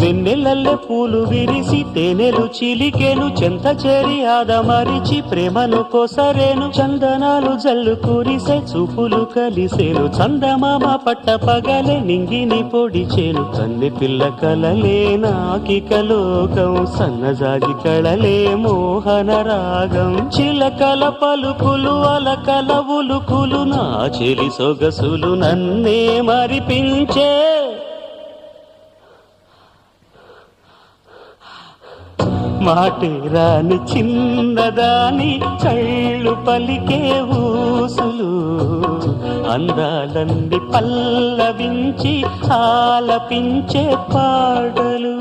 వెన్నెలల్లె పూలు విరిసి తేనెలు చిలికెను చెంత చేరి ఆదమరిచి ప్రేమను కోసరేను చందనాలు జల్లు కురిసే చూపులు కలిసేను చందమామ పట్ట పగలే నింగిని పొడిచేను కన్నె పిల్ల కలలే నాకిక లోకం సన్నజాజి కళలే మోహన రాగం చిలకల పలుకులు అలకల ఉలుకులు నా చెలి సొగసులు నన్నే మరిపించే మాటే రాని చిన్నదాని కళ్ళు పలికే ఊసులు అందాలన్నీ పల్లవించి ఆలపించే పాడలు